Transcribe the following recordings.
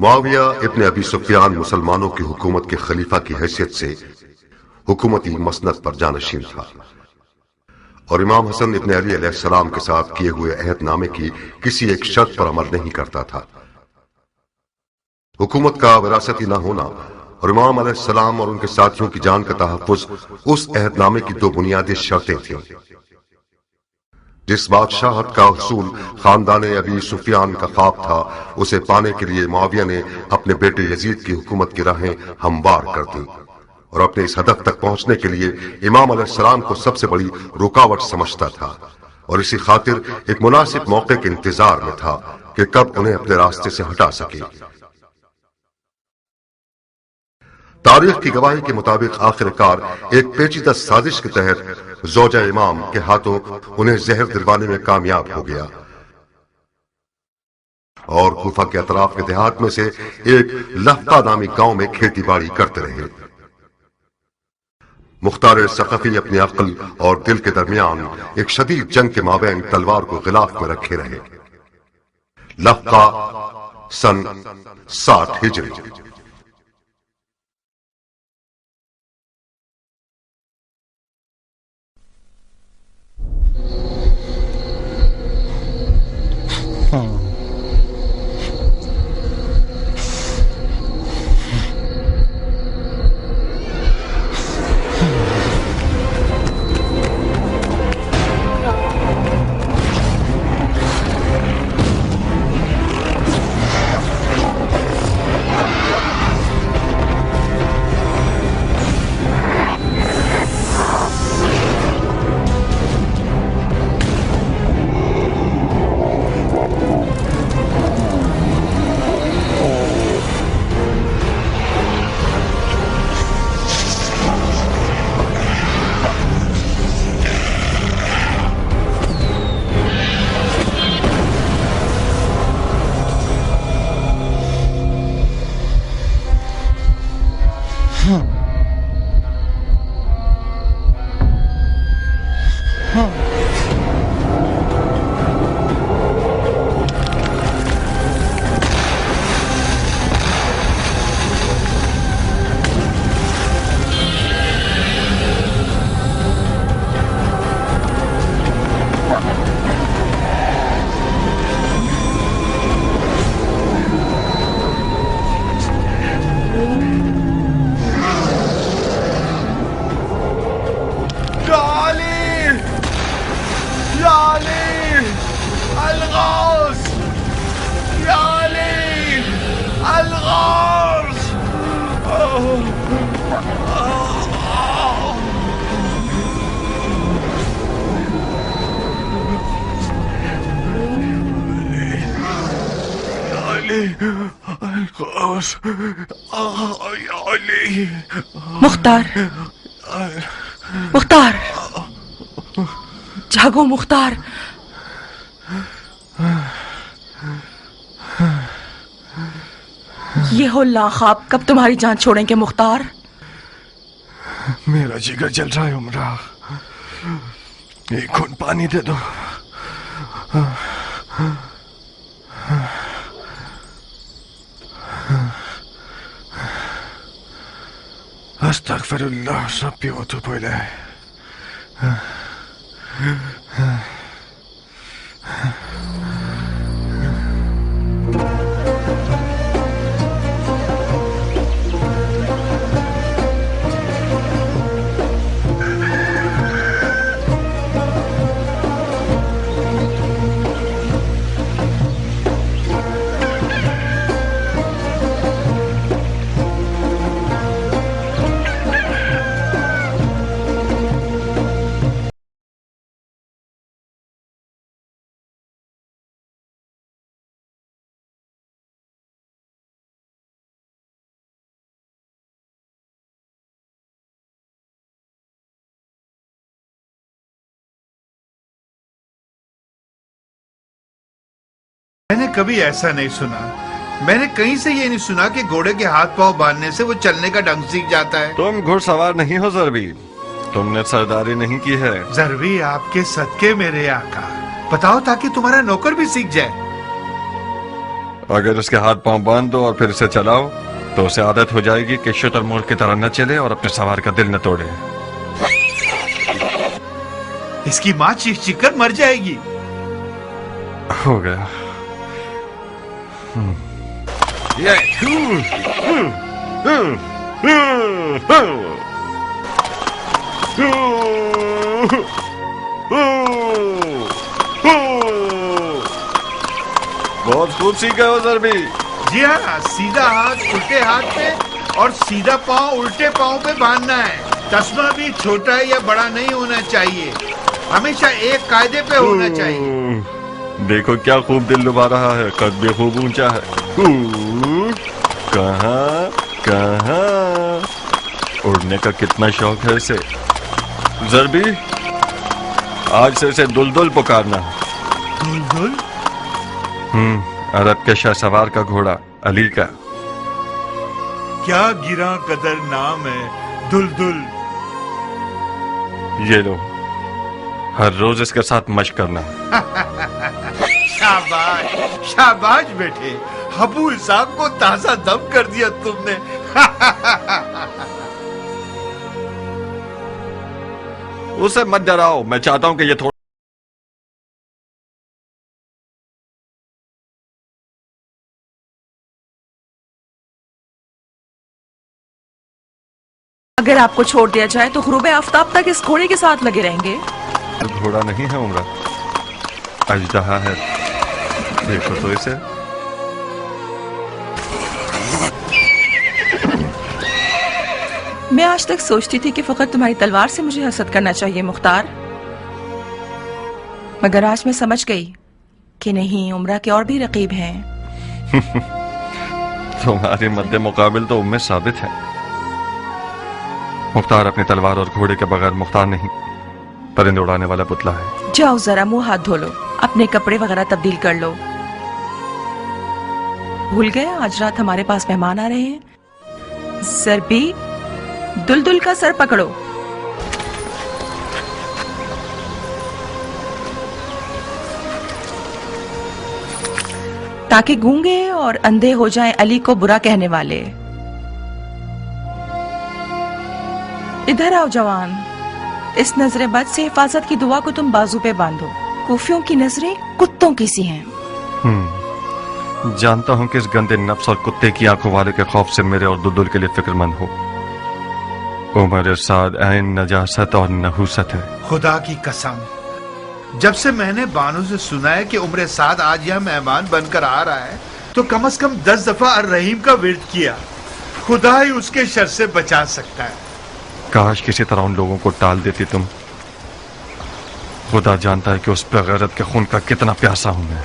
معاویہ ابن ابی سفیان مسلمانوں کی حکومت کے خلیفہ کی حیثیت سے حکومتی مسند پر جانشین تھا اور امام حسن ابن علی علیہ السلام کے ساتھ کیے ہوئے عہد نامے کی کسی ایک شرط پر عمل نہیں کرتا تھا۔ حکومت کا وراثتی نہ ہونا اور امام علیہ السلام اور ان کے ساتھیوں کی جان کا تحفظ اس عہد نامے کی دو بنیادی شرطیں تھیں۔ جس بادشاہت کا حصول خاندان ابی سفیان کا خواب تھا، اسے پانے کے لیے معاویہ نے اپنے بیٹے یزید کی حکومت کی راہیں ہموار کر دیں اور اپنے اس ہدف تک پہنچنے کے لیے امام علیہ السلام کو سب سے بڑی رکاوٹ سمجھتا تھا اور اسی خاطر ایک مناسب موقع کے انتظار میں تھا کہ کب انہیں اپنے راستے سے ہٹا سکے۔ تاریخ کی گواہی کے مطابق آخر کار ایک پیچیدہ سازش کے تحت زوجہ امام کے ہاتھوں انہیں زہر دلوانے میں کامیاب ہو گیا اور کوفہ کے اطراف کے دیہات میں سے ایک لفقہ نامی گاؤں میں کھیتی باڑی کرتے رہے۔ مختار ثقفی اپنی عقل اور دل کے درمیان ایک شدید جنگ کے مابین تلوار کو غلاف میں رکھے رہے۔ لفقہ سن 60 ہجری۔ مختار، مختار، جاگو مختار۔ یہ ہو لاخاب کب تمہاری جان چھوڑیں گے مختار؟ میرا جگر جل رہا ہے عمرہ، ایک گھونٹ پانی دے دو۔ استغفر اللہ ربی واتوب الیہ۔ میں نے کبھی ایسا نہیں سنا، میں نے کہیں سے یہ نہیں سنا کہ گھوڑے کے ہاتھ پاؤں باندھنے سے وہ چلنے کا ڈھنگ سیکھ جاتا ہے۔ تم گھڑ سوار نہیں ہو ضربی، تم نے سرداری نہیں کی ہے۔ ضربی آپ کے صدقے میرے آقا، بتاؤ تاکہ تمہارا نوکر بھی سیکھ جائے۔ اگر اس کے ہاتھ پاؤں باندھ دو اور پھر اسے چلاؤ تو اسے عادت ہو جائے گی کہ شتر مرغ کی طرح نہ چلے اور اپنے سوار کا دل نہ توڑے. اس کی ماں چیخ چیخ کر مر جائے گی. ہو گیا. بہت خوب سیکھا ہو ضربی. جی ہاں، سیدھا ہاتھ الٹے ہاتھ پہ اور سیدھا پاؤں الٹے پاؤں پہ باندھنا ہے. تسمہ بھی چھوٹا یا بڑا نہیں ہونا چاہیے، ہمیشہ ایک قاعدے پہ ہونا چاہیے. دیکھو کیا خوب دل لبھا رہا ہے، قد بھی خوب اونچا ہے. کہاں کہاں اڑنے کا کتنا شوق ہے اسے. ضربی آج سے اسے دلدل پکارنا. دلدل؟ عرب کے شاہ سوار کا گھوڑا علی کا. کیا گراں قدر نام ہے دلدل. یہ لو، ہر روز اس کے ساتھ مشق کرنا. شاباش شاباش بیٹے، ابو اسحاق کو تازہ دم کر دیا تم نے. اسے مت ڈراؤ، میں چاہتا ہوں کہ یہ تھوڑا اگر آپ کو چھوڑ دیا جائے تو غروب آفتاب تک اس گھوڑے کے ساتھ لگے رہیں گے. گھوڑا نہیں ہے عمرہ، اژدہا ہے. دیکھو تو اسے. میں آج تک سوچتی تھی کہ فقط تمہاری تلوار سے مجھے حسد کرنا چاہیے مختار، مگر آج میں سمجھ گئی کہ نہیں، عمرہ کے اور بھی رقیب ہیں. تمہارے مد مقابل تو ام ثابت ہے. مختار اپنی تلوار اور گھوڑے کے بغیر مختار نہیں، پرند اڑانے والا پتلا ہے. جاؤ ذرا منہ ہاتھ دھو لو، اپنے کپڑے وغیرہ تبدیل کر لو. بھول گئے آج رات ہمارے پاس مہمان آ رہے ہیں. ضربی، دلدل کا سر پکڑو. تاکہ گونگے اور اندھے ہو جائیں علی کو برا کہنے والے. ادھر آؤ جوان، اس نظر بد سے حفاظت کی دعا کو تم بازو پہ باندھو. کوفیوں کی نظریں کتوں کی سی ہیں. جانتا ہوں کہ اس گندے نفس اور کتے کی آنکھوں والے کے خوف سے میرے اور دلدل کے لیے فکر مند ہو. عمر سعد عین نجاست اور نحوست ہے. خدا کی قسم، جب سے میں نے بانو سے سنا ہے کہ عمر سعد آج یہاں مہمان بن کر آ رہا ہے تو کم از کم 10 دفعہ الرحیم کا ورد کیا. خدا ہی اس کے شر سے بچا سکتا ہے. کاش کسی طرح ان لوگوں کو ٹال دیتی تم. خدا جانتا ہے کہ اس پہ غیرت کے خون کا کتنا پیاسا ہوں میں.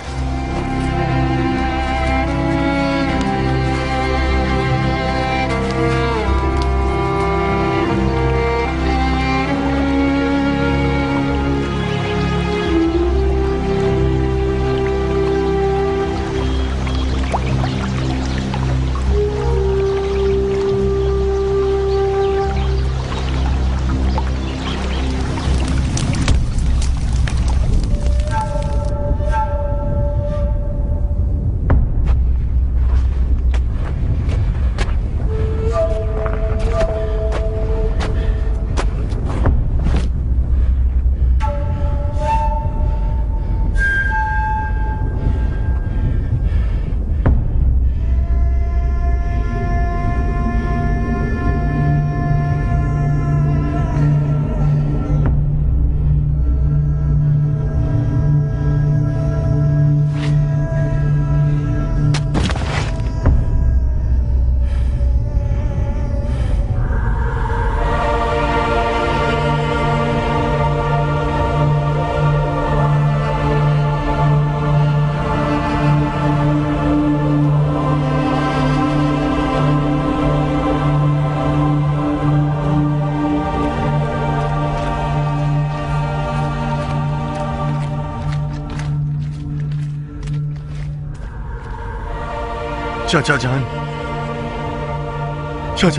چاچا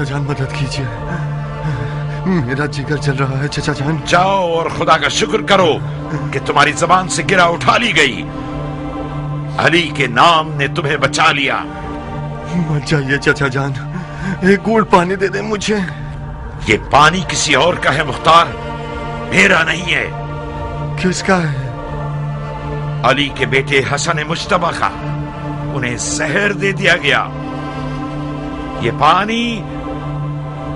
جان مدد کیجیے، میرا جگر چل رہا ہے. چاچا جان جاؤ اور خدا کا شکر کرو کہ تمہاری زبان سے گرہ اٹھا لی گئی. अली के नाम ने तुम्हें बचा लिया। मत जाइए चाचा जान, एक घूंट पानी दे दे मुझे। ये पानी किसी और का है मुख्तार, मेरा नहीं है। किसका है? अली के बेटे हसन मुश्तबा का। उन्हें जहर दे दिया गया। ये पानी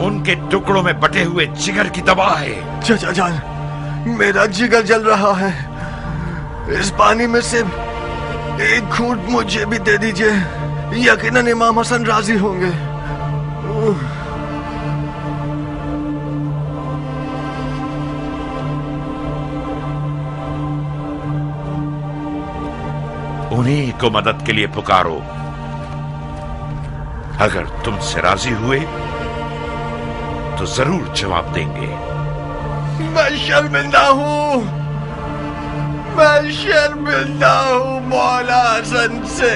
उनके टुकड़ों में बटे हुए जिगर की दवा है। चाचा जान, मेरा जिगर जल रहा है, इस पानी में से एक घूंट मुझे भी दे दीजिए, यकीनन इमाम हसन राजी होंगे। उन्हीं को मदद के लिए पुकारो। अगर तुमसे राजी हुए तो जरूर जवाब देंगे। मैं शर्मिंदा हूँ, मैं शर्मिंदा हूँ मौला हसन से।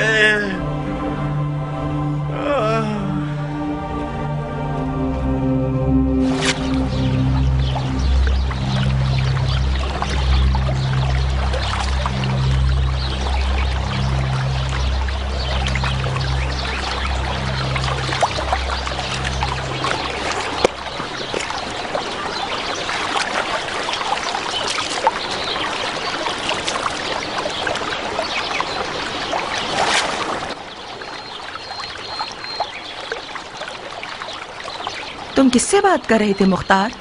तुम किससे बात कर रहे थे मुख्तार?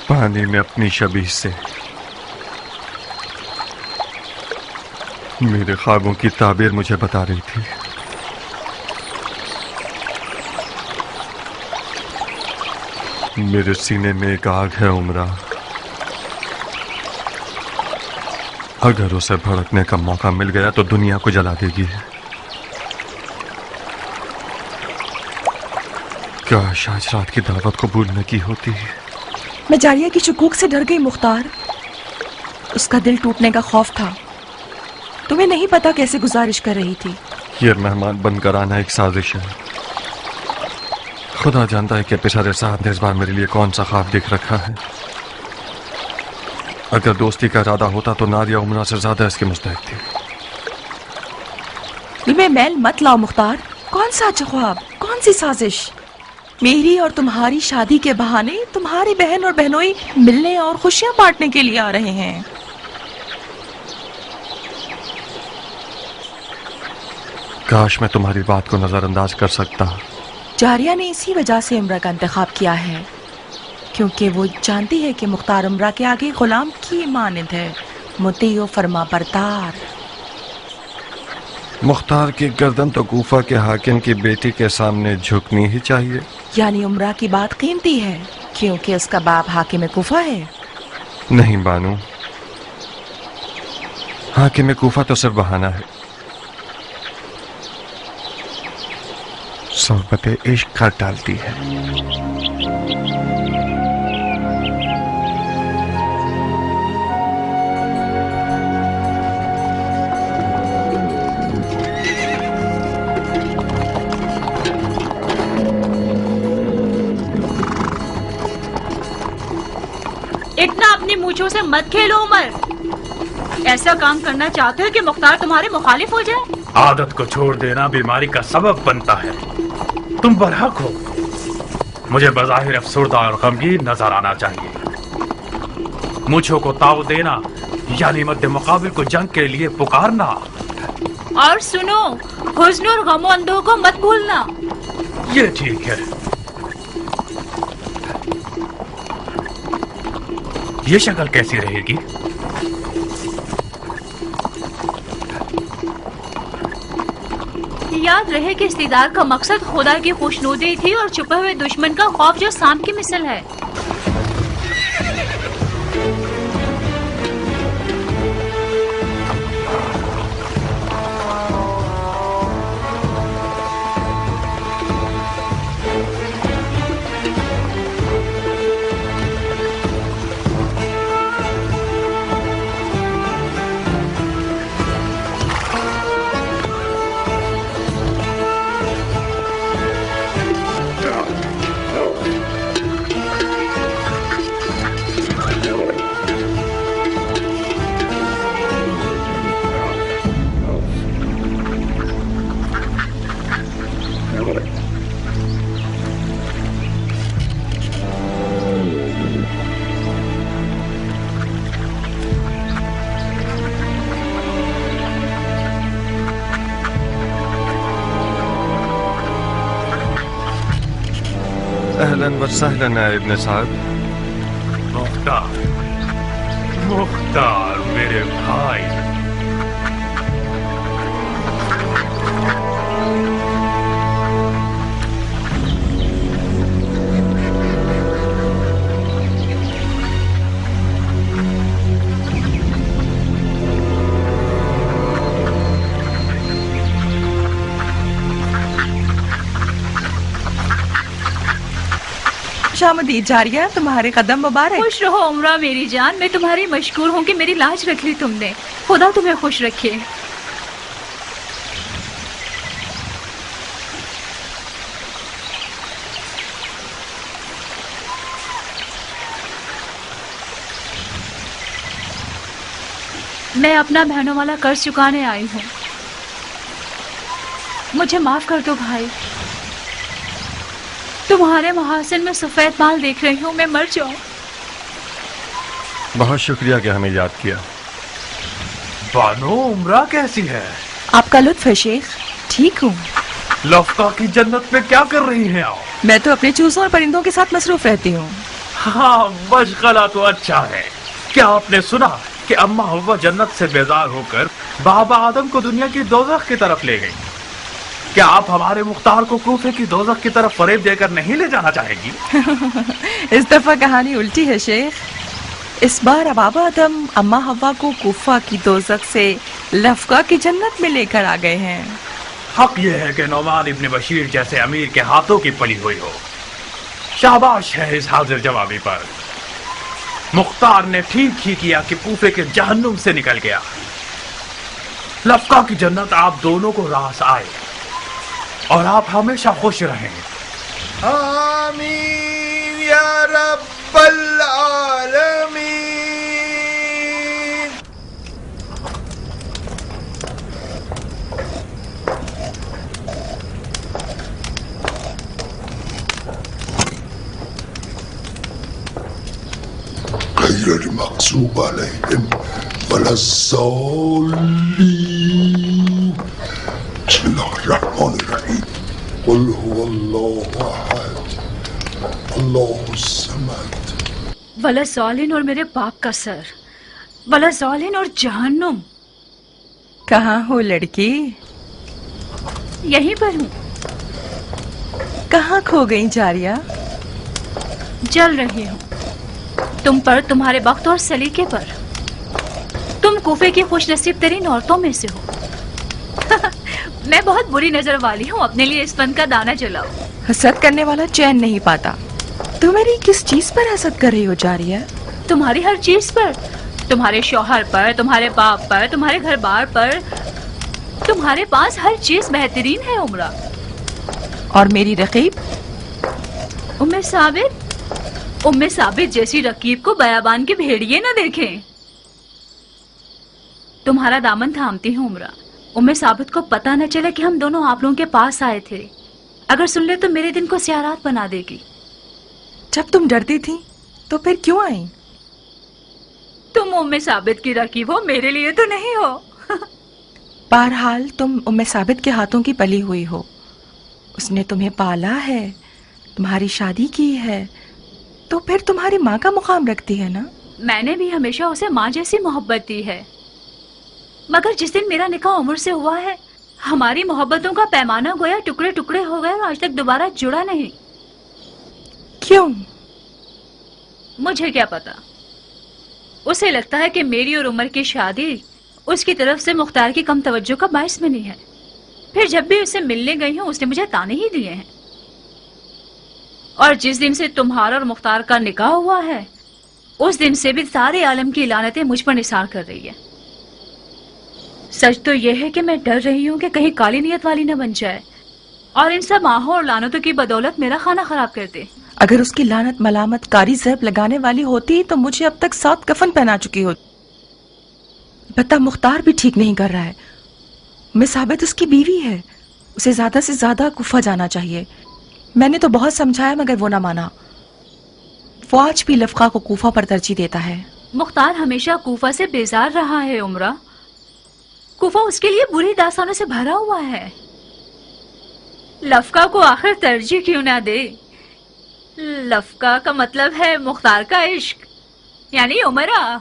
पानी में अपनी शबीह से। मेरे ख्वाबों की ताबीर मुझे बता रही थी। मेरे सीने में एक आग है उमरा, अगर उसे भड़कने का मौका मिल गया तो दुनिया को जला देगी। काश आज रात की दावत को भूलने की होती। मैं जारिया की शुकूक से डर गई मुख्तार। उसका दिल टूटने का खौफ था। तुम्हें नहीं पता कैसे गुजारिश कर रही थी। ये मेहमान बनकर आना एक साजिश है। खुदा जानता है कि पिछले साहब ने इस बार मेरे लिए कौन सा ख्वाब देख रखा है। अगर दोस्ती का इरादा होता तो नादिया उमरा से ज्यादा इसके मुस्तहिक थी। दिल में मैल मत लाओ मुख्तार। कौन सा अच्छा ख्वाब, कौन सी साजिश? मेरी और तुम्हारी शादी के बहाने तुम्हारी बहन और बहनोई मिलने और खुशियां बांटने के लिए आ रहे हैं। काश मैं तुम्हारी बात को नजरअंदाज कर सकता। जारिया ने इसी वजह से उम्रा का इंतखाब किया है, क्योंकि वो जानती है कि मुख्तार उम्रा के आगे गुलाम की मानद है, मुती व फरमा बरदार। मुख्तार की गर्दन तो कूफा के हाकिम की बेटी के सामने झुकनी ही चाहिए। यानी उम्रा की बात कीमती है क्योंकि उसका बाप हाकिम कूफा है? नहीं बानू, हाकिम कूफा तो सिर्फ बहाना है। सोहबत इश्क कर डालती है। इतना अपनी मूंछों से मत खेलो उमर। ऐसा काम करना चाहते हो कि मुख्तार तुम्हारे मुखालिफ हो जाए? आदत को छोड़ देना बीमारी का सबब बनता है। तुम बरहक हो। मुझे बज़ाहिर अफसरदा और गमगीन नजर आना चाहिए। मूंछों को ताव देना यानी मद्दे मुकाबिल को जंग के लिए पुकारना। और सुनो, हुस्न और गमो अंदों को मत भूलना। ये ठीक है। ये शक्ल कैसी रहेगी? याद रहे कि इस्तिदार का मकसद खुदा की खुशनुदी थी और छुपे हुए दुश्मन का खौफ जो सांप की मिसल है। اهلا وسهلا يا ابن سعد. मुख्तार मेरे भाई. खुशामदीद जारिया, तुम्हारे कदम मुबारक. खुश रहो उमरा मेरी जान. मैं तुम्हारी मशकूर हूँ कि मेरी लाज रख ली तुमने. खुदा तुम्हें खुश रखे. मैं अपना बहनों वाला कर्ज चुकाने आई हूँ. मुझे माफ कर दो भाई. तुम्हारे महासन में सफेद बाल देख रही हूँ, मैं मर जाऊं. बहुत शुक्रिया कि हमें याद किया. बानो, उमरा कैसी है? आपका लुत्फ है शेख. ठीक हूँ. लफ्का की जन्नत में क्या कर रही हैं आप? मैं तो अपने चूजों और परिंदों के साथ मसरूफ रहती हूँ. हाँ, मशगला तो अच्छा है. क्या आपने सुना कि अम्मा हव्वा जन्नत से बेजार होकर बाबा आदम को दुनिया की दोज़ख की तरफ ले गई? क्या आप हमारे मुख्तार को कूफे की दोज़ख की तरफ फरेब देकर नहीं ले जाना चाहेगी? इस दफा कहानी उल्टी है शेख. इस बार बाबा आदम अम्मा हव्वा को कूफा की दोज़ख से लफ्का की जन्नत में लेकर आ गए हैं. हक ये है कि नौमान इब्न बशीर जैसे अमीर के हाथों की पली हुई हो. शाबाश है इस हाजिर जवाबी पर. मुख्तार ने ठीक ही किया कि कूफे के जहन्नुम से निकल गया. लफ्का की जन्नत आप दोनों को रास आए और आप हमेशा खुश रहें. आमीन या रब्बल आलमीन. غير المغضوب عليهم ولا الضالين. بسم الله الرحمن الرحيم. قل هو الله احد الله الصمد. वला ज़ालिन और मेरे बाप का सर. वला ज़ालिन और जहन्नुम. कहाँ हो लड़की? यहीं पर हूँ. कहाँ खो गई जारिया? जल रही हूँ तुम पर, तुम्हारे वक्त और सलीके पर. तुम कूफे की खुश नसीब तरीन औरतों में से हो. मैं बहुत बुरी नजर वाली हूँ. अपने लिए इस फन का दाना जलाओ. हसद करने वाला चैन नहीं पाता. तुम मेरी किस चीज पर हसद कर रही हो जारिया? तुम्हारी हर चीज पर. तुम्हारे शौहर पर, तुम्हारे बाप पर, तुम्हारे घर बार पर. तुम्हारे पास हर चीज बेहतरीन है उमरा. और मेरी रकीब? उम्मे साबित. उम्मे साबित जैसी रकीब को बयाबान के भेड़िए न देखें. तुम्हारा दामन थामती हूँ उमरा. उम्मे साबित को पता न चले कि हम दोनों आप लोगों के पास आए थे. अगर सुन ले तो मेरे दिन को सियारात बना देगी. जब तुम डरती थी तो फिर क्यों आई? तुम उम्मे साबित की रकीब हो, मेरे लिए तो नहीं हो. बहरहाल तुम उम्मे साबित के हाथों की पली हुई हो. उसने तुम्हें पाला है, तुम्हारी शादी की है, तो फिर तुम्हारी माँ का मुकाम रखती है ना? मैंने भी हमेशा उसे माँ जैसी मोहब्बत दी है. मगर जिस दिन मेरा निकाह उम्र से हुआ है, हमारी मोहब्बतों का पैमाना गोया टुकड़े टुकड़े हो गए और आज तक दोबारा जुड़ा नहीं. क्यों? मुझे क्या पता. उसे लगता है कि मेरी और उमर की शादी उसकी तरफ से मुख्तार की कम तवज्जो का बाइस बनी है. फिर जब भी उससे मिलने गई हूँ उसने मुझे ताने ही दिए हैं. और जिस दिन से तुम्हारा और मुख्तार का निकाह हुआ है, उस दिन से भी सारे आलम की लानतें मुझ पर निसार कर रही है. सच तो यह है कि मैं डर रही हूँ कि कहीं काली नियत वाली न बन जाए और इन सब आहों और लानतों की बदौलत मेरा खाना खराब कर दे. अगर उसकी लानत मलामत कारी ज़रब लगाने वाली होती तो मुझे अब तक 7 कफन पहना चुकी होती. बता मुख्तार भी ठीक नहीं कर रहा है. मैं साबित उसकी बीवी है. उसे ज्यादा से ज्यादा कुफा जाना चाहिए. मैंने तो बहुत समझाया मगर वो ना माना. वो आज भी लफ्का को कूफा पर तरजीह देता है. मुख्तार हमेशा कूफा से बेजार रहा है उमरा. कूफा उसके लिए बुरी दास्तानों से भरा हुआ है. लफ्का को आखिर तरजीह क्यों ना दे? लफका का मतलब है मुख्तार का इश्क, यानी उमरा।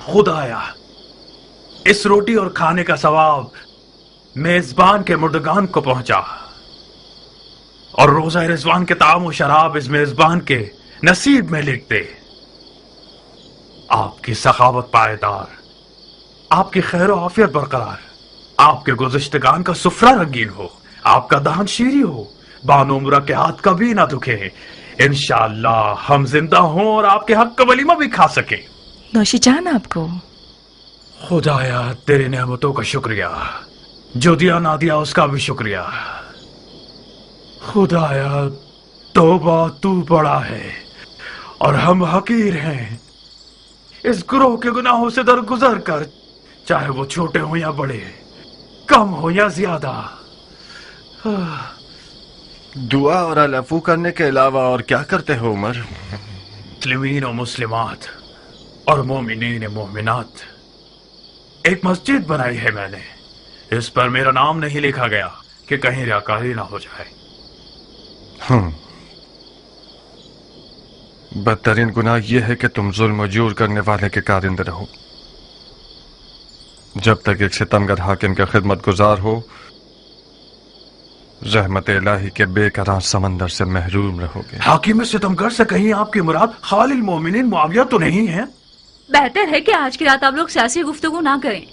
खुदाया, इस रोटी और खाने का सवाब मेजबान के मुर्दगान को पहुंचा और रोजा रिजवान के ताम और शराब इस मेजबान के नसीब में लिख दे। आपकी सखावत पायदार, आपकी खैर आफियत बरकरार, आपके गुज़िश्तगान का सुफरा रंगीन हो, आपका दान शीरी हो, बानो उमरा के हाथ कभी ना दुखे। इंशाअल्लाह हम जिंदा हों और आपके हक का वलीमा भी खा सके। नौशी जान आपको। खुदाया तेरी नेमतों का शुक्रिया, जो दिया ना दिया उसका भी शुक्रिया। खुदाया तौबा तू बड़ा है और हम हकीर हैं। इस गुरोह के गुनाहों से दरगुजर कर, चाहे वो छोटे हो या बड़े, कम हो या ज्यादा। दुआ और अलफू करने के अलावा और क्या करते हो उमर? मुस्लिमीन और मुस्लिमात और मोमिनीन मोमिनात, एक मस्जिद बनाई है मैंने। इस पर मेरा नाम नहीं लिखा गया कि कहीं रियाकारी ना हो जाए। बदतरीन गुनाह यह है कि तुम जुल्म और जूर करने वाले के कारिंदे रहो। जब तक एक सितमगर हाकिम का खिदमत गुजार हो, रहमत इलाही के बेकरार समंदर से महरूम रहोगे। हाकिम सितमगर से कहीं आपकी मुराद खालिल मोमिनीन मुआविया तो नहीं है? बेहतर है कि आज की रात आप लोग सियासी गुफ्तगू ना करें।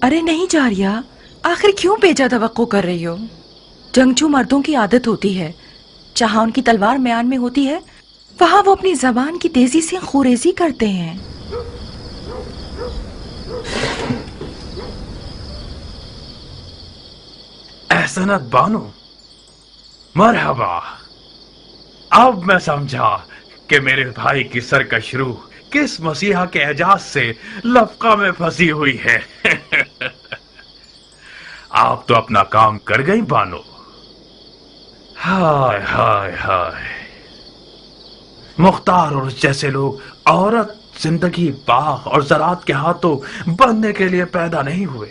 अरे नहीं जारिया, आखिर क्यों बेजा तवक्को कर रही हो? जंगजू मर्दों की आदत होती है, जहां उनकी तलवार म्यान में होती है वहां वो अपनी जबान की तेजी से खुरेजी करते हैं। एहसनत बानो, मरहबा। अब मैं समझा कि मेरे भाई की सरकश रूह किस मसीहा के एजाज से लफका में फंसी हुई है। आप तो अपना काम कर गई बानो। हाय हाय हाय, मुख्तार और जैसे लोग औरत जिंदगी बाग और ज़रात के हाथों बनने के लिए पैदा नहीं हुए।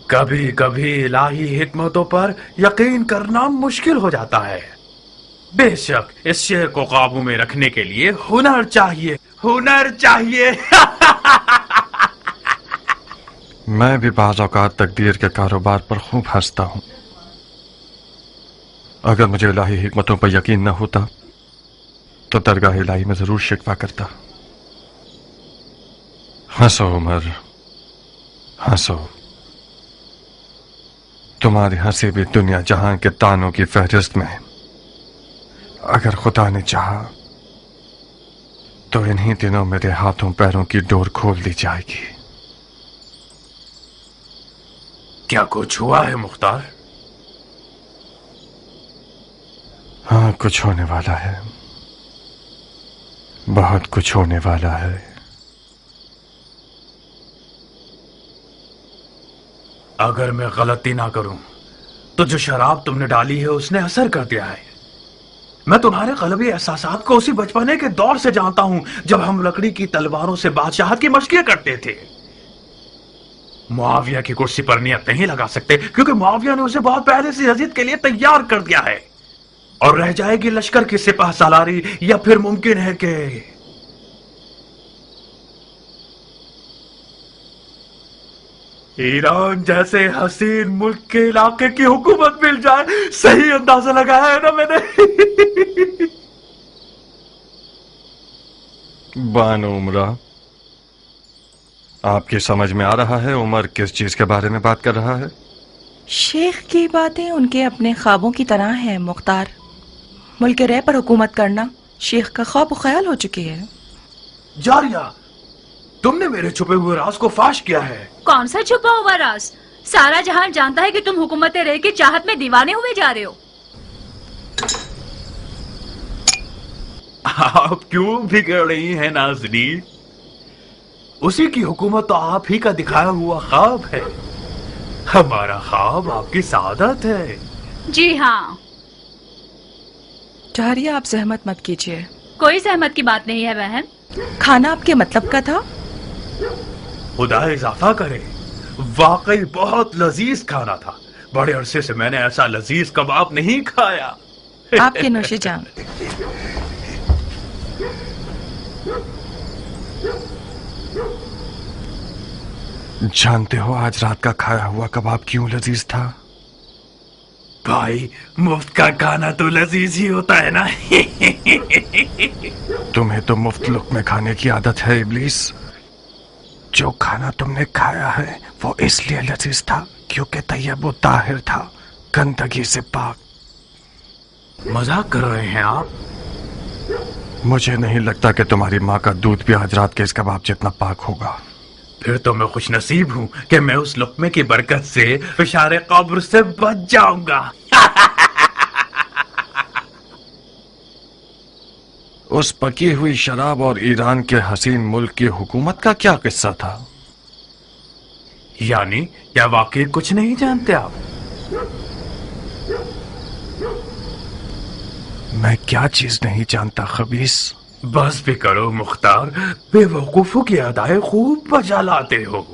कभी कभी इलाही हिकमतों पर यकीन करना मुश्किल हो जाता है। बेशक इस शेर को काबू में रखने के लिए हुनर चाहिए, हुनर चाहिए। मैं भी बाज़ औक़ात तकदीर के कारोबार पर खूब हंसता हूं। अगर मुझे इलाही हिकमतों पर यकीन न होता तो दरगाह इलाही में जरूर शिकवा करता। हंसो उमर, हंसो। तुम्हारी हंसी भी दुनिया जहां के तानों की फहरिस्त में, अगर खुदा ने चाहा तो इन्हीं दिनों मेरे हाथों पैरों की डोर खोल दी जाएगी। क्या कुछ हुआ है मुख्तार? हाँ, कुछ होने वाला है, बहुत कुछ होने वाला है। अगर मैं गलती ना करूं तो जो शराब तुमने डाली है उसने असर कर दिया है। मैं तुम्हारे क़ल्बी एहसासात को उसी बचपने के दौर से जानता हूं जब हम लकड़ी की तलवारों से बादशाहत की मशक़ें करते थे। मुआविया की कुर्सी पर नियत नहीं लगा सकते क्योंकि मुआविया ने उसे बहुत पहले से यजीद के लिए तैयार कर दिया है, और रह जाएगी लश्कर की सिपाह सालारी, या फिर मुमकिन है कि ईरान जैसे हसीन मुल्क के इलाके की हुकूमत मिल जाए। सही अंदाजा लगाया है ना मैंने? बानो उमरा, आपकी समझ में आ रहा है उमर किस चीज के बारे में बात कर रहा है? शेख की बातें उनके अपने ख्वाबों की तरह हैं मुख्तार। मुल्क रे पर हुकूमत करना शेख का ख्वाब ख्याल हो चुकी है। जारिया, तुमने मेरे छुपे हुए राज को फाश किया है। कौन सा छुपा हुआ राज? सारा जहां जानता है कि तुम हुकूमत रह की चाहत में दीवाने हुए जा रहे हो। आप क्यों बिगड़ रही हैं नाज़नी? उसी की हुकूमत तो आप ही का दिखाया हुआ ख्वाब है। हमारा ख्वाब आपकी सादत है। जी हाँ। जारिया, आप जहमत मत कीजिए, कोई सहमत की बात नहीं है बहन। खाना आपके मतलब का था? खुदा इजाफा करे, वाकई बहुत लजीज खाना था। बड़े अरसे से मैंने ऐसा लजीज कबाब नहीं खाया। आपके नौशे जान। जानते हो आज रात का खाया हुआ कबाब क्यों लजीज था? भाई, मुफ्त का खाना तो लजीज ही होता है ना। तुम्हें तो मुफ्त लुक़्मे खाने की आदत है इब्लीस। जो खाना तुमने खाया है वो इसलिए लजीज था क्योंकि तैयब व ताहिर था, गंदगी से पाक। मजाक कर रहे हैं आप? मुझे नहीं लगता कि तुम्हारी माँ का दूध भी आज रात के इस कबाब जितना पाक होगा। फिर तो मैं खुश नसीब हूँ कि मैं उस लुक़्मे की बरकत से इशारे कब्र से बच जाऊंगा। उस पकी हुई शराब और ईरान के हसीन मुल्क की हुकूमत का क्या किस्सा था? यानी क्या वाकई कुछ नहीं जानते आप? मैं क्या चीज नहीं जानता खबीस? बस भी करो मुख्तार, बेवकूफों की अदाएं खूब बजा लाते हो।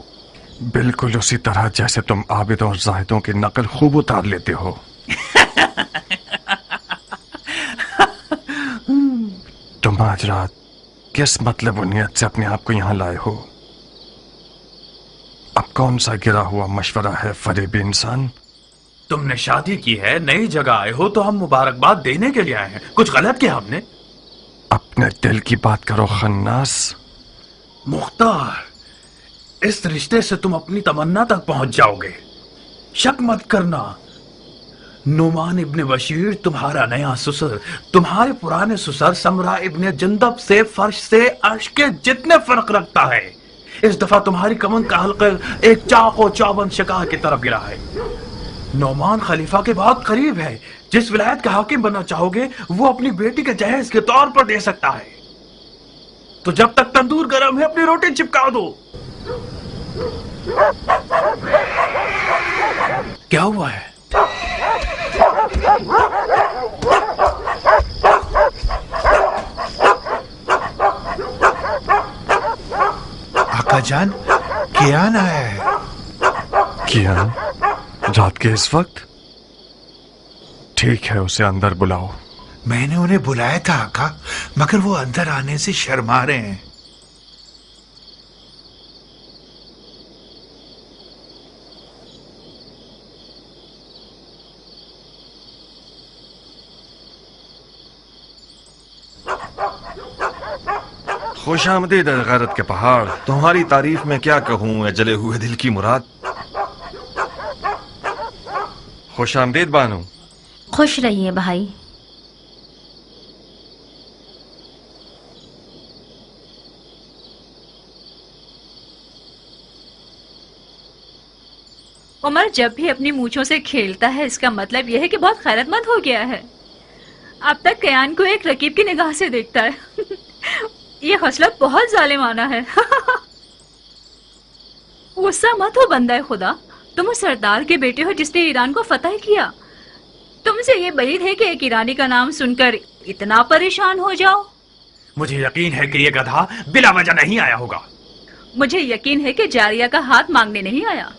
बिल्कुल उसी तरह जैसे तुम आबिदों और जाहिदों की नकल खूब उतार लेते हो। तुम आज रात किस मतलब और नियत से अपने आप को यहाँ लाए हो? अब कौन सा गिरा हुआ मशवरा है फरेबी इंसान? तुमने शादी की है, नई जगह आए हो तो हम मुबारकबाद देने के लिए आए हैं। कुछ गलत किया हमने? अपने दिल की बात करो खन्नास। मुख्तार, इस रिश्ते से तुम अपनी तमन्ना तक पहुंच जाओगे। शक मत करना, नुमान इब्ने बशीर तुम्हारा नया ससुर तुम्हारे पुराने ससुर समरा इब्ने जंदब से फर्श से अर्श के जितने फर्क रखता है। इस दफा तुम्हारी कमन का हल्का एक चाको चौबंद शिकार की तरफ गिरा है। नौमान खलीफा के बहुत करीब है। जिस विलायत का हाकिम बनना चाहोगे वो अपनी बेटी के जहेज के तौर पर दे सकता है। तो जब तक तंदूर गर्म है अपनी रोटी चिपका दो। क्या हुआ है? आका जान, कियान आया है। कियान? रात के इस वक्त? ठीक है, उसे अंदर बुलाओ। मैंने उन्हें बुलाया था आका, मगर वो अंदर आने से शर्मा रहे हैं। खुश आमदीद गैरत के पहाड़। तुम्हारी तारीफ में क्या कहूँ, जले हुए दिल की मुराद। खुश आमदीद बानू। खुश रहिए भाई। उमर जब भी अपनी मूंछों से खेलता है इसका मतलब यह है कि बहुत खैरतमंद हो गया है। अब तक कयान को एक रकीब की निगाह से देखता है। ये हौसला बहुत जालिमाना है। गुस्सा मत हो बंदा खुदा, तुम उस सरदार के बेटे हो जिसने ईरान को फतह किया। तुमसे ये बैद है कि एक ईरानी का नाम सुनकर इतना परेशान हो जाओ। मुझे यकीन है कि ये गधा बिला वजह नहीं आया होगा। मुझे यकीन है कि जारिया का हाथ मांगने नहीं आया।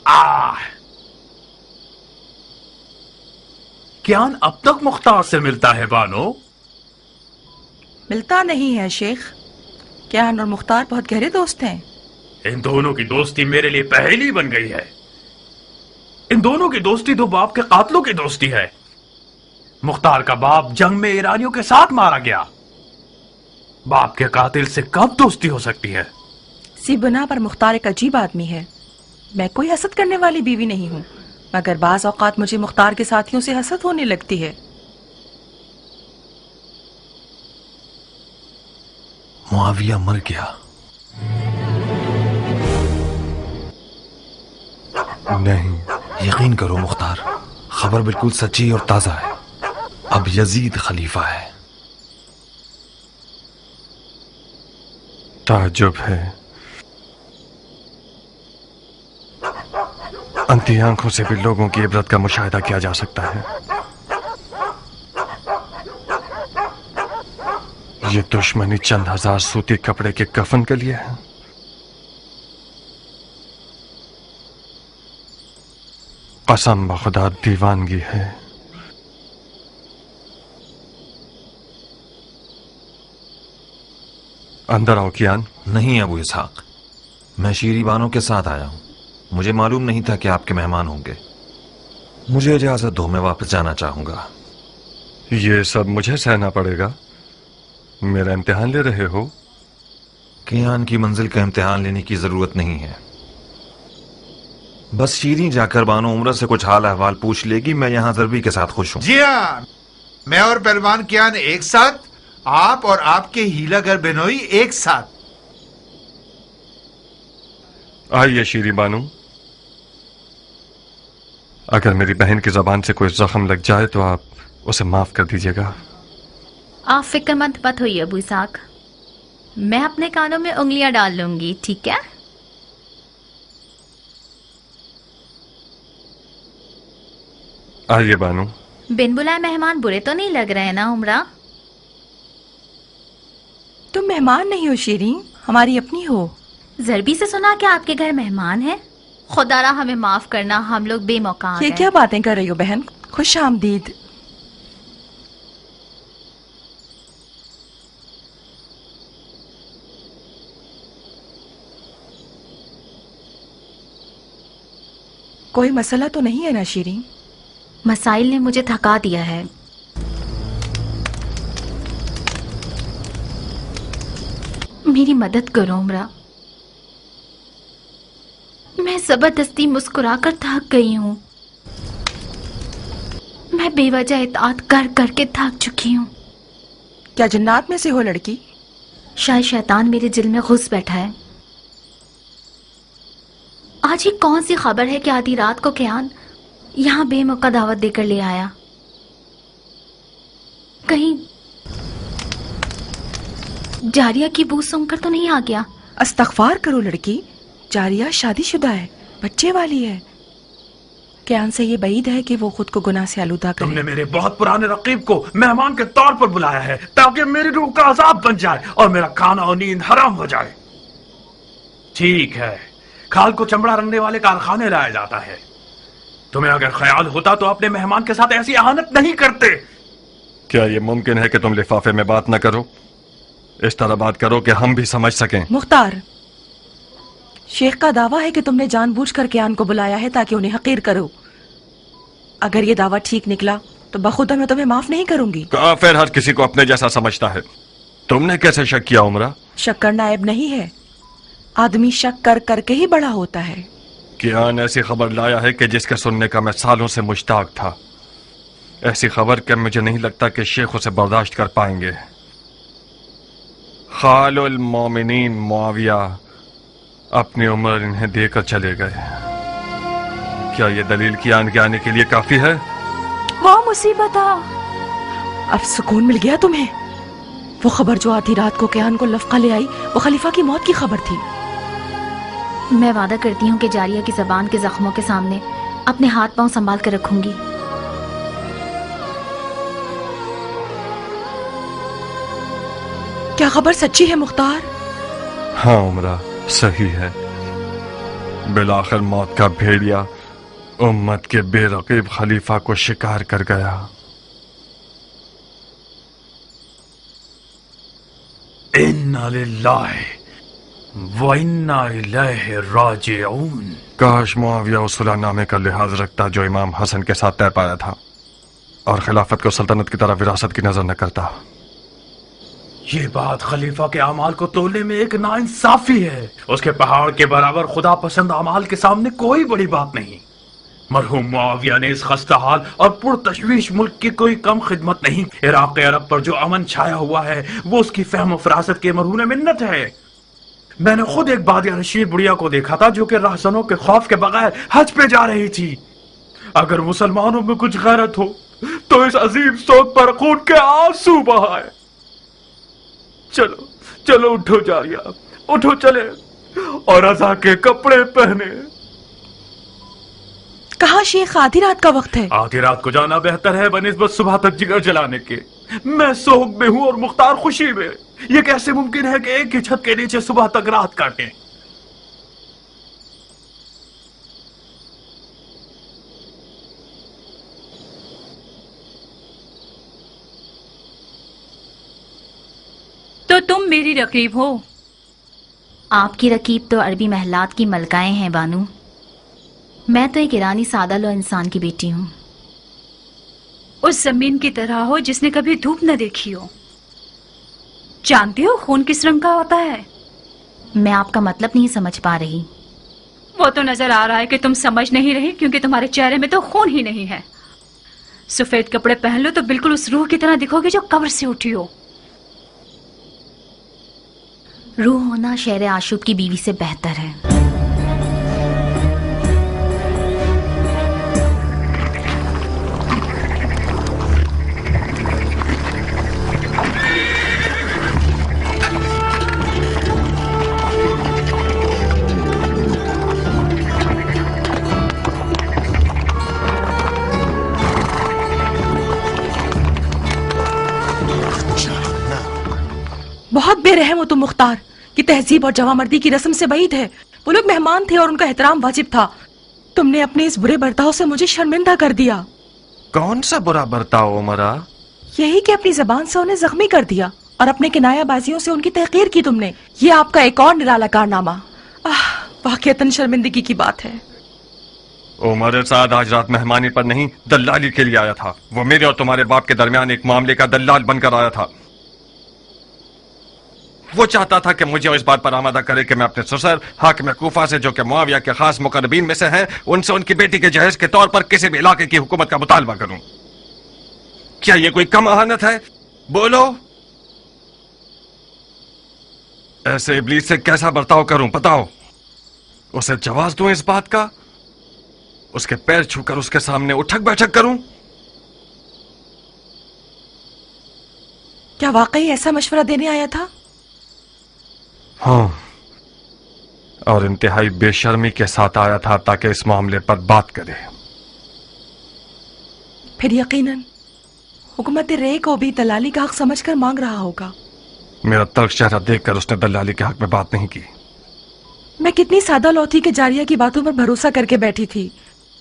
कियान अब तक मुख्तार से मिलता है बानो? मिलता नहीं है शेख। कियान और मुख्तार बहुत गहरे दोस्त हैं। इन दोनों की दोस्ती मेरे लिए पहेली बन गई है। इन दोनों की दोस्ती दो बाप के कातलों की दोस्ती है। मुख्तार का बाप जंग में ईरानियों के साथ मारा गया। बाप के कातिल से कब दोस्ती हो सकती है? सी बुना पर मुख्तार एक अजीब आदमी है। मैं कोई हसद करने वाली बीवी नहीं हूँ, मगर बाज औकात मुझे मुख्तार के साथियों से हसद होने लगती है। मुआविया मर गया। नहीं, यकीन करो मुख्तार, खबर बिल्कुल सच्ची और ताजा है। अब यजीद खलीफा है। ताज्जुब है। अंधी आंखों से भी लोगों की इबरत का मुशाहिदा किया जा सकता है। ये दुश्मनी चंद हजार सूती कपड़े के कफन के लिए है? कसम बखुदा दीवानगी है। अंदर आओ कियान। नहीं अबू इसहाक, मैं शीरी बानो के साथ आया हूं। मुझे मालूम नहीं था कि आपके मेहमान होंगे। मुझे इजाजत दो, मैं वापस जाना चाहूंगा। ये सब मुझे सहना पड़ेगा? मेरा इम्तिहान ले रहे हो? कियान की मंजिल का इम्तिहान लेने की जरूरत नहीं है। बस शीरी जाकर बानो उम्र से कुछ हाल अहवाल पूछ लेगी। मैं यहाँ जरबी के साथ खुश हूँ। जी हाँ, मैं और पहलवान कियान एक साथ, आप और आपके हीलागर बेनोई एक साथ। आइए शीरी बानू, अगर मेरी बहन की जबान से कोई जख्म लग जाए तो आप उसे माफ कर दीजिएगा। आप फिक्रमंद मत होइए अबू इसहाक, मैं अपने कानों में उंगलियां डाल लूंगी, ठीक है? आइए बानू। बिन बुलाए मेहमान बुरे तो नहीं लग रहे ना उमरा? तुम मेहमान नहीं हो शीरी, हमारी अपनी हो। जरबी से सुना कि आपके घर मेहमान है। खुदारा हमें माफ करना, हम लोग बेमौका आ ये गए। क्या बातें कर रही हो बहन? खुश आमदीद। कोई मसला तो नहीं है ना शीरी? मसाइल ने मुझे थका दिया है। मेरी मदद करो उमरा, मैं जबरदस्ती मुस्कुराकर थक गई हूँ। मैं बेवजह इताअत कर करके थक चुकी हूँ। क्या जन्नात में से हो लड़की? शायद शैतान मेरे दिल में घुस बैठा है। आज ही कौन सी खबर है कि आधी रात को कियान यहाँ बेमौका दावत देकर ले आया? कहीं जारिया की बू सुनकर तो नहीं आ गया? अस्तगफार करो लड़की, जारिया शादीशुदा है, बच्चे वाली है। कियान से ये बईद है कि वो खुद को गुनाह से आलूदा करे। तुमने मेरे बहुत पुराने रकीब को मेहमान के तौर पर बुलाया है ताकि मेरी रूह का अजाब बन जाए और मेरा खाना और नींद हराम हो जाए। ठीक है, खाल को चमड़ा रंगने वाले कारखाने लाया जाता है। तुम्हें अगर ख्याल होता तो अपने मेहमान के साथ ऐसी अहानत नहीं करते। क्या ये मुमकिन है कि तुम लिफाफे में बात न करो? इस तरह बात करो कि हम भी समझ सकें। मुख्तार, शेख का दावा है कि तुमने जानबूझकर कियान को बुलाया है ताकि उन्हें हकीर करो। अगर ये दावा ठीक निकला तो बखुदा मैं तुम्हें माफ नहीं करूंगी। काफिर हर किसी को अपने जैसा समझता है। तुमने कैसे शक किया उमरा? शक करना ऐब नहीं है, आदमी शक कर करके ही बड़ा होता है। कियान ऐसी खबर लाया है कि जिसके सुनने का मैं सालों से मुश्ताक था। ऐसी खबर कि मुझे नहीं लगता कि शेख उसे बर्दाश्त कर पाएंगे। खालुल मोमिनीन मुआविया अपनी उम्र इन्हें देकर चले गए। क्या ये दलील कियान के आने के लिए काफी है? वाह मुसीबत! अब सुकून मिल गया तुम्हें। वो खबर जो आधी रात को कियान को लफका ले आई, वो खलीफा की मौत की खबर थी। मैं वादा करती हूँ कि जारिया की जबान के जख्मों के सामने अपने हाथ पांव संभाल कर रखूंगी। क्या खबर सच्ची है मुख्तार? हाँ उमरा, सही है। बिलाखिर मौत का भेड़िया उम्मत के बेरकीब खलीफा को शिकार कर गया। इन्ना लिल्लाहि व इन्ना इलैहि राजिऊन। काश मुआविया उस सुलहनामे का लिहाज रखता जो इमाम हसन के साथ तय पाया था और खिलाफत को सल्तनत की तरह विरासत की नजर न करता। ये बात खलीफा के अमाल को तोलने में एक नाइंसाफी है। उसके पहाड़ के बराबर खुदा पसंद अमाल के सामने कोई बड़ी बात नहीं। मरहूम मुआविया ने इस खस्ता हाल और पुरतशवीश मुल्क की कोई कम खिदमत नहीं। इराक़ अरब पर जो अमन छाया हुआ है वो उसकी फहम फरासत के मरहून मिन्नत है। मैंने खुद एक बादिया रशीद बुढ़िया को देखा था जो कि रहसनों के खौफ के बगैर हज पे जा रही थी। अगर मुसलमानों में कुछ गैरत हो तो इस अजीम सोच पर खून के आंसू बहाए। चलो चलो उठो जारिया, उठो चले और रज़ा के कपड़े पहने। कहा शेख, आधी रात का वक्त है। आधी रात को जाना बेहतर है बनिस्बत सुबह तक जिगर जलाने के। मैं सोग में हूँ और मुख्तार खुशी में। ये कैसे मुमकिन है कि एक ही छत के नीचे सुबह तक रात काटें? तो तुम मेरी रकीब हो? आपकी रकीब तो अरबी महलात की मलकाएं हैं बानू। मैं तो एक ईरानी सादा लो इंसान की बेटी हूँ। उस जमीन की तरह हो जिसने कभी धूप न देखी हो। जानती हो खून किस रंग का होता है? मैं आपका मतलब नहीं समझ पा रही। वो तो नजर आ रहा है कि तुम समझ नहीं रही, क्योंकि तुम्हारे चेहरे में तो खून ही नहीं है। सफेद कपड़े पहन लो तो बिल्कुल उस रूह की तरह दिखोगे जो कब्र से उठी हो। रूह होना शेर आशूब की बीवी से बेहतर है। बहुत बेरहम हो तुम मुख्तार, कि तहजीब और जवामर्दी की रस्म से بعید है। वो लोग मेहमान थे और उनका एहतराम वाजिब था। तुमने अपने इस बुरे बर्ताव से मुझे शर्मिंदा कर दिया। कौन सा बुरा बर्ताव उमरा? यही कि अपनी जबान से उन्हें जख्मी कर दिया और अपने किनायाबाजियों से उनकी तहकीर की तुमने। ये आपका एक और निराला कारनामा। वाकईतन शर्मिंदगी की बात है। उमर साद आज रात मेहमानी पर नहीं, दल्लाली के लिए आया था। वो मेरे और तुम्हारे बाप के दरमियान एक मामले का दल्लाल बनकर आया था। वो चाहता था कि मुझे इस बात पर आमादा करे कि मैं अपने ससुर हाकिम कूफा से, जो कि मुआविया के खास मुकर्रबीन में से हैं, उनसे उनकी बेटी के जहेज के तौर पर किसी भी इलाके की हुकूमत का मुतालबा करूं। क्या ये कोई कम अहानत है? बोलो, ऐसे इब्लीस से कैसा बर्ताव करूं? बताओ। उसे जवाब दूं इस बात का? उसके पैर छूकर उसके सामने उठक बैठक करूं? क्या वाकई ऐसा मशवरा देने आया था? हाँ, और इंतहाई बेशर्मी के साथ आया था ताकि इस मामले पर बात करे। फिर यकीनन हुकूमत रे को भी दलाली का हक समझकर मांग रहा होगा। मेरा तल्ख चेहरा देखकर उसने दलाली के हक में बात नहीं की। मैं कितनी सादा लौथी के जारिया की बातों पर भरोसा करके बैठी थी।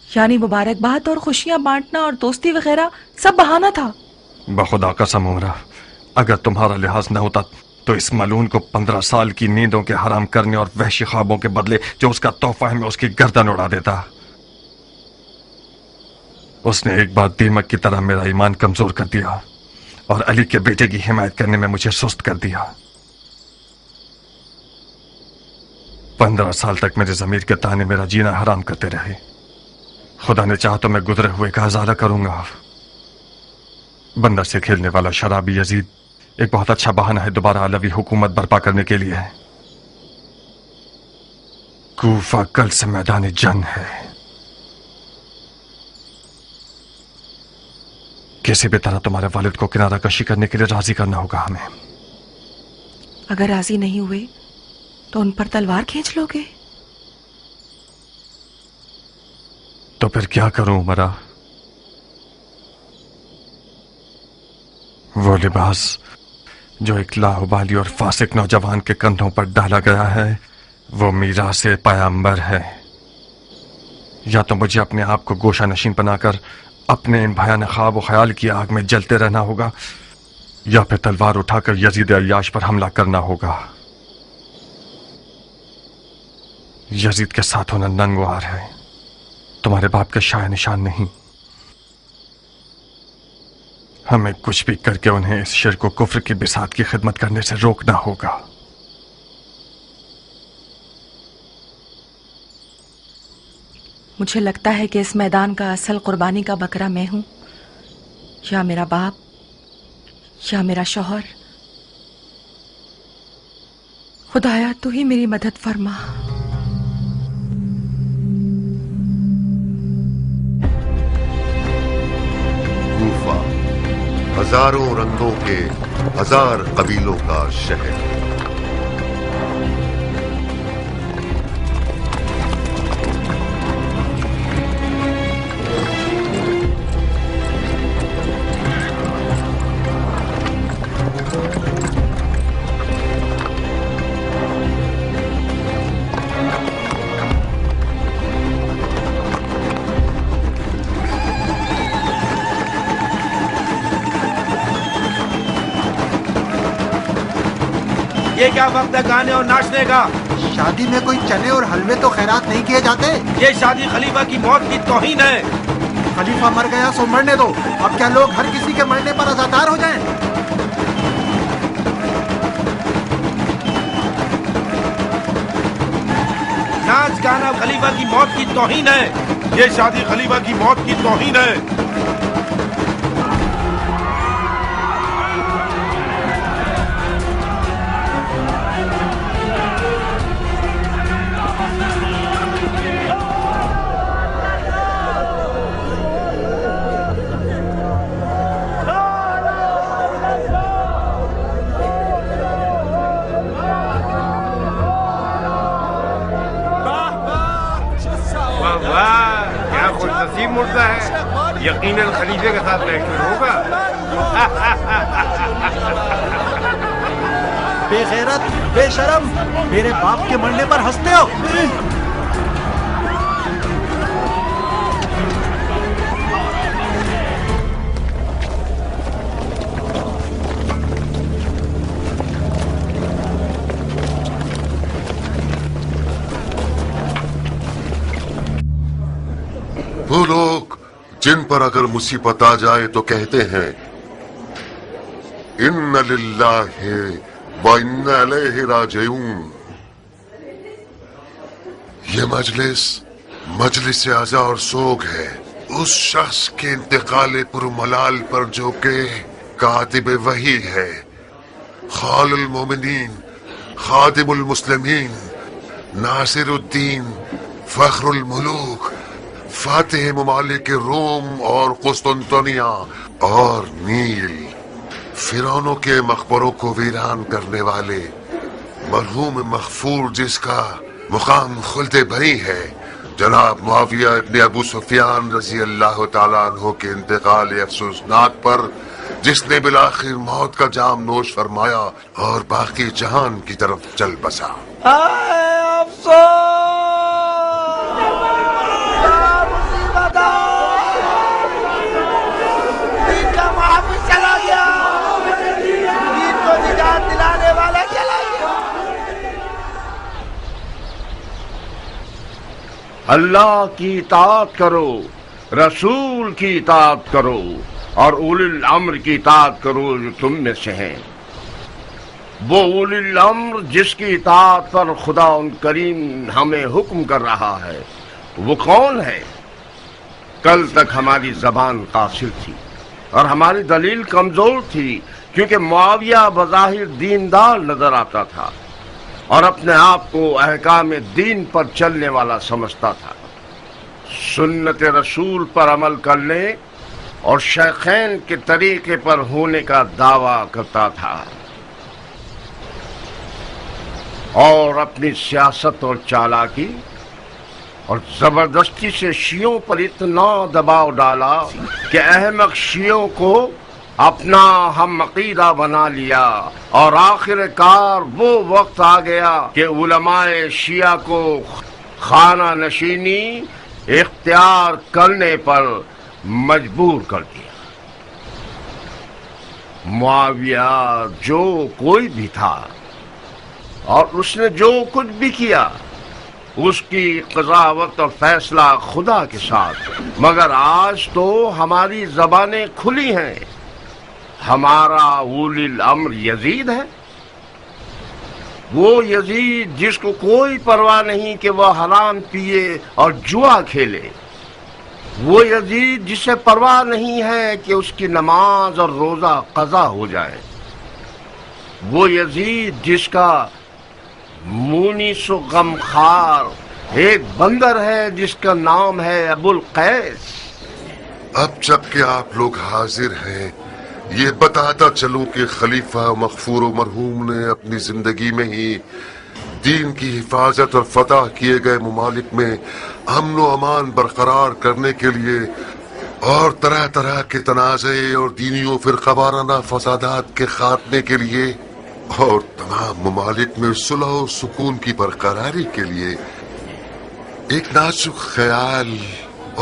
यानी मुबारकबाद और खुशियां बांटना और दोस्ती वगैरह सब बहाना था। बखुदा कसम उमरा, अगर तुम्हारा लिहाज न होता तो इस मलून को 15 साल की नींदों के हराम करने और वहशी ख्वाबों के बदले जो उसका तोहफा है मैं उसकी गर्दन उड़ा देता। उसने एक बार दीमक की तरह मेरा ईमान कमजोर कर दिया और अली के बेटे की हिमायत करने में मुझे सुस्त कर दिया। 15 साल तक मेरे ज़मीर के ताने मेरा जीना हराम करते रहे। खुदा ने चाहा तो मैं गुजरे हुए का हज़ारा करूंगा। बंदर से खेलने वाला शराबी यजीद एक बहुत अच्छा बहाना है दोबारा अलवी हुकूमत बर्पा करने के लिए है। कूफा कल से मैदान जंग है। किसी भी तरह तुम्हारे वालिद को किनारा कशी करने के लिए राजी करना होगा हमें। अगर राजी नहीं हुए तो उन पर तलवार खींच लोगे? तो फिर क्या करूं उमरा? वो लिबास जो एक लाहुबाली और फासिक नौजवान के कंधों पर डाला गया है वो मीरास पैगंबर है। या तो मुझे अपने आप को गोशा नशीन बनाकर अपने इन भयानक ख्वाब और ख्याल की आग में जलते रहना होगा, या फिर तलवार उठाकर यजीद अय्याश पर हमला करना होगा। यजीद के साथ होना नंगवार है, तुम्हारे बाप के शाय निशान नहीं। हमें कुछ भी करके उन्हें इस शिर्क व कुफ्र की बिसात की खिदमत करने से रोकना होगा। मुझे लगता है कि इस मैदान का असल कुर्बानी का बकरा मैं हूं, या मेरा बाप, या मेरा शौहर। खुदाया तू ही मेरी मदद फरमा। कूफा हजारों रंगों के 1000 कबीलों का शहर। یہ کیا وقت ہے گانے اور ناچنے کا؟ شادی میں کوئی چنے اور حلوے تو خیرات نہیں کیے جاتے. یہ شادی خلیفہ کی موت کی توہین ہے. خلیفہ مر گیا سو مرنے دو. اب کیا لوگ ہر کسی کے مرنے پر عزادار ہو جائیں؟ ناچ گانا خلیفہ کی موت کی توہین ہے. یہ شادی خلیفہ کی موت کی توہین ہے. مردہ ہے یقیناً خلیفے کے ساتھ محفل ہوگا. بے غیرت، بے شرم، میرے باپ کے مرنے پر ہنستے ہو. وہ لوگ جن پر اگر مصیبت آ جائے تو کہتے ہیں ان للہ و انا الیہ راجعون. یہ مجلس عزا اور سوگ ہے اس شخص کے انتقال پرملال پر جو کہ کاتب وحی ہے، خال المومنین، خادم المسلمین، ناصر الدین، فخر الملوک، فاتح ممالک روم اور قسطنطنیہ اور نیل، فرعونوں کے مقبروں کو ویران کرنے والے مرحوم مغفور جس کا مقام خلد بری ہے، جناب معاویہ ابن ابو سفیان رضی اللہ تعالیٰ عنہ کے انتقال افسوسناک پر جس نے بالآخر موت کا جام نوش فرمایا اور باقی جہان کی طرف چل بسا. اللہ کی اطاعت کرو، رسول کی اطاعت کرو اور اولی الامر کی اطاعت کرو جو تم میں سے ہیں. وہ اولی الامر جس کی اطاعت پر خدا ان کریم ہمیں حکم کر رہا ہے وہ کون ہے؟ کل تک ہماری زبان قاصر تھی اور ہماری دلیل کمزور تھی کیونکہ معاویہ بظاہر دیندار نظر آتا تھا اور اپنے آپ کو احکام دین پر چلنے والا سمجھتا تھا، سنت رسول پر عمل کرنے اور شیخین کے طریقے پر ہونے کا دعویٰ کرتا تھا اور اپنی سیاست اور چالاکی اور زبردستی سے شیعوں پر اتنا دباؤ ڈالا کہ احمق شیعوں کو اپنا ہم عقیدہ بنا لیا اور آخر کار وہ وقت آ گیا کہ علماء شیعہ کو خانہ نشینی اختیار کرنے پر مجبور کر دیا. معاویہ جو کوئی بھی تھا اور اس نے جو کچھ بھی کیا اس کی قضاوت اور فیصلہ خدا کے ساتھ، مگر آج تو ہماری زبانیں کھلی ہیں. ہمارا اولی الامر یزید ہے، وہ یزید جس کو کوئی پرواہ نہیں کہ وہ حرام پیے اور جوا کھیلے، وہ یزید جسے پرواہ نہیں ہے کہ اس کی نماز اور روزہ قضا ہو جائے، وہ یزید جس کا مونس و غمخوار ایک بندر ہے جس کا نام ہے ابو القیس. اب جب کہ آپ لوگ حاضر ہیں یہ بتاتا چلوں کہ خلیفہ مغفور و مرحوم نے اپنی زندگی میں ہی دین کی حفاظت اور فتح کیے گئے ممالک میں امن و امان برقرار کرنے کے لیے اور طرح طرح کے تنازع اور دینی و فرقہ وارانہ فسادات کے خاتمے کے لیے اور تمام ممالک میں صلح و سکون کی برقراری کے لیے ایک نازک خیال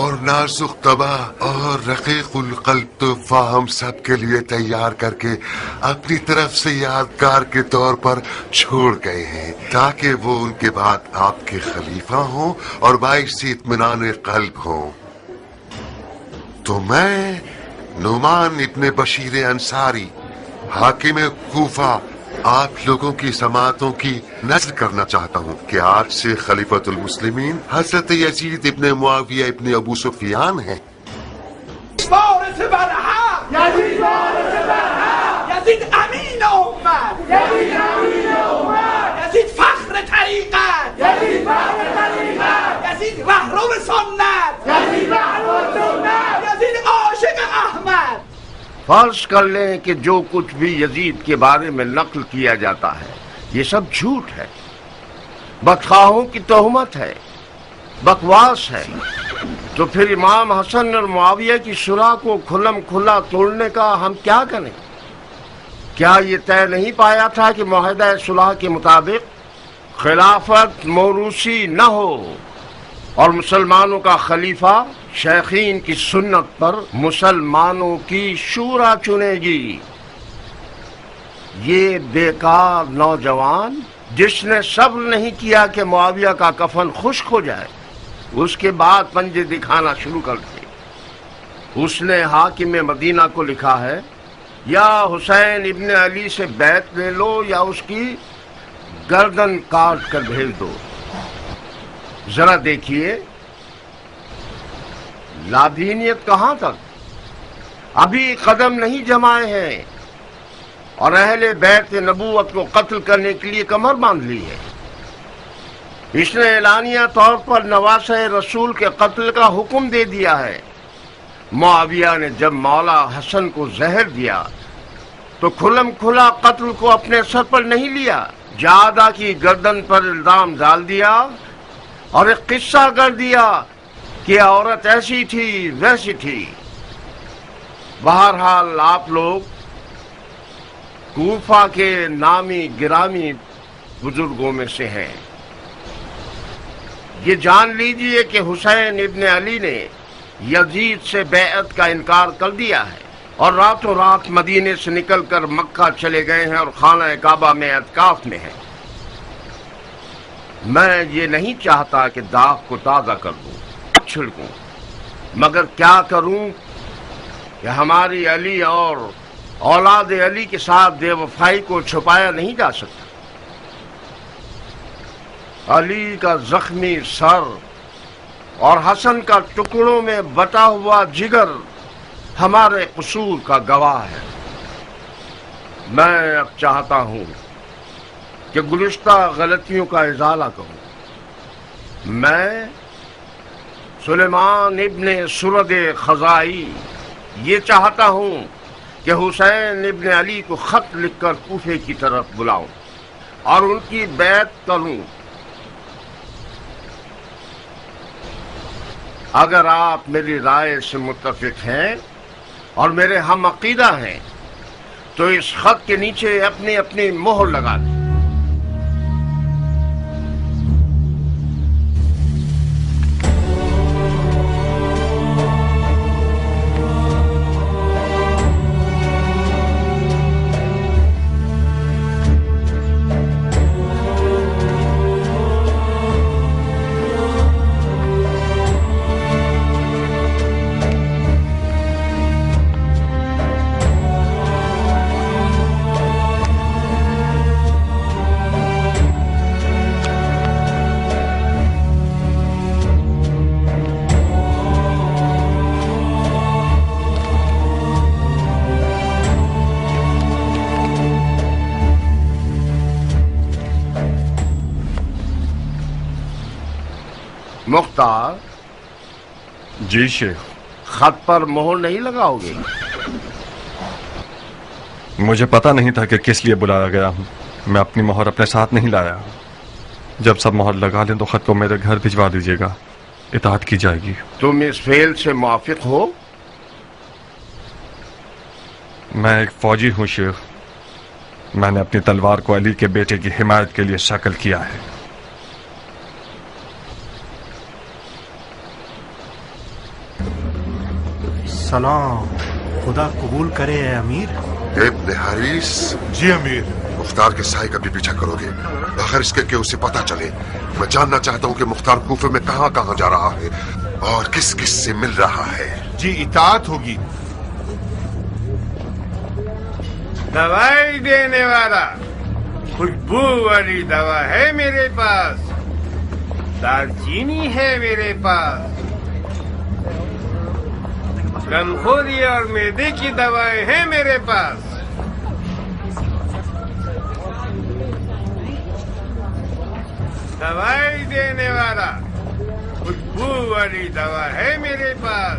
اور نازک طبع اور رقیق القلب تحفہ ہم سب کے لیے تیار کر کے اپنی طرف سے یادگار کے طور پر چھوڑ گئے ہیں، تاکہ وہ ان کے بعد آپ کے خلیفہ ہوں اور باعث اطمینان قلب ہوں۔ تو میں نعمان ابن بشیر انصاری حاکم کوفہ آپ لوگوں کی سماعتوں کی نظر کرنا چاہتا ہوں کہ آج سے خلیفۃ المسلمین حضرت یزید ابن معاویہ ابن ابو سفیان ہیں۔ وارث برحق، یزید وارث برحق، یزید امین امت، یزید امین امت، یزید فخر طریقت، یزید فخر طریقت، یزید رهرو سنت، یزید رهرو سنت، یزید عاشق احمد۔ فرض کر لیں کہ جو کچھ بھی یزید کے بارے میں نقل کیا جاتا ہے یہ سب جھوٹ ہے، بدخواہوں کی تہمت ہے، بکواس ہے، تو پھر امام حسن اور معاویہ کی صلح کو کھلم کھلا توڑنے کا ہم کیا کریں؟ کیا یہ طے نہیں پایا تھا کہ معاہدہ صلح کے مطابق خلافت موروثی نہ ہو اور مسلمانوں کا خلیفہ شیخین کی سنت پر مسلمانوں کی شورا چنے گی؟ یہ بیکار نوجوان جس نے صبر نہیں کیا کہ معاویہ کا کفن خشک ہو جائے، اس کے بعد پنجے دکھانا شروع کر دیے۔ اس نے حاکم مدینہ کو لکھا ہے یا حسین ابن علی سے بیعت لے لو یا اس کی گردن کاٹ کر بھیج دو۔ ذرا دیکھیے لادینیت کہاں تک، ابھی قدم نہیں جمائے ہیں اور اہل بیت نبوت کو قتل کرنے کے لیے کمر باندھ لی ہے۔ اس نے اعلانیہ طور پر نواسہ رسول کے قتل کا حکم دے دیا ہے۔ معاویہ نے جب مولا حسن کو زہر دیا تو کھلم کھلا قتل کو اپنے سر پر نہیں لیا، جادہ کی گردن پر الزام ڈال دیا اور ایک قصہ کر دیا کہ عورت ایسی تھی ویسی تھی۔ بہرحال آپ لوگ کوفہ کے نامی گرامی بزرگوں میں سے ہیں، یہ جان لیجئے کہ حسین ابن علی نے یزید سے بیعت کا انکار کر دیا ہے اور راتوں رات مدینے سے نکل کر مکہ چلے گئے ہیں اور خانہ کعبہ میں اعتکاف میں ہیں۔ میں یہ نہیں چاہتا کہ داغ کو تازہ کر دوں، چھڑکوں، مگر کیا کروں کہ ہماری علی اور اولاد علی کے ساتھ بے وفائی کو چھپایا نہیں جا سکتا۔ علی کا زخمی سر اور حسن کا ٹکڑوں میں بٹا ہوا جگر ہمارے قصور کا گواہ ہے۔ میں اب چاہتا ہوں کہ گزشتہ غلطیوں کا ازالہ کروں۔ میں سلیمان ابن سرد خزائی یہ چاہتا ہوں کہ حسین ابن علی کو خط لکھ کر کوفے کی طرف بلاؤں اور ان کی بیعت کروں۔ اگر آپ میری رائے سے متفق ہیں اور میرے ہم عقیدہ ہیں تو اس خط کے نیچے اپنی اپنی مہر لگا دیں۔ مختار جی شیخ، خط پر مہر نہیں لگاؤ گے؟ مجھے پتا نہیں تھا کہ کس لیے بلایا گیا ہوں، میں اپنی مہر اپنے ساتھ نہیں لایا۔ جب سب مہر لگا لیں تو خط کو میرے گھر بھجوا دیجیے گا، اطاعت کی جائے گی۔ تم اس فعل سے موافق ہو؟ میں ایک فوجی ہوں شیخ، میں نے اپنی تلوار کو علی کے بیٹے کی حمایت کے لیے شکل کیا ہے۔ सलाम। खुदा कबूल करे है अमीर। इब्न हारिस, जी अमीर। मुख्तार के साए का भी पीछा करोगे बगैर इसके कि उसे पता चले। मैं जानना चाहता हूँ कि मुख्तार कूफे में कहाँ कहाँ जा रहा है और किस किस से मिल रहा है। जी इताअत होगी। दवाई देने वाला खुशबू वाली दवा है मेरे पास, दालचीनी है मेरे पास, गमखोरी और मैदे की दवाएं हैं मेरे पास। दवाई देने वाला खुशबू वाली दवा है मेरे पास,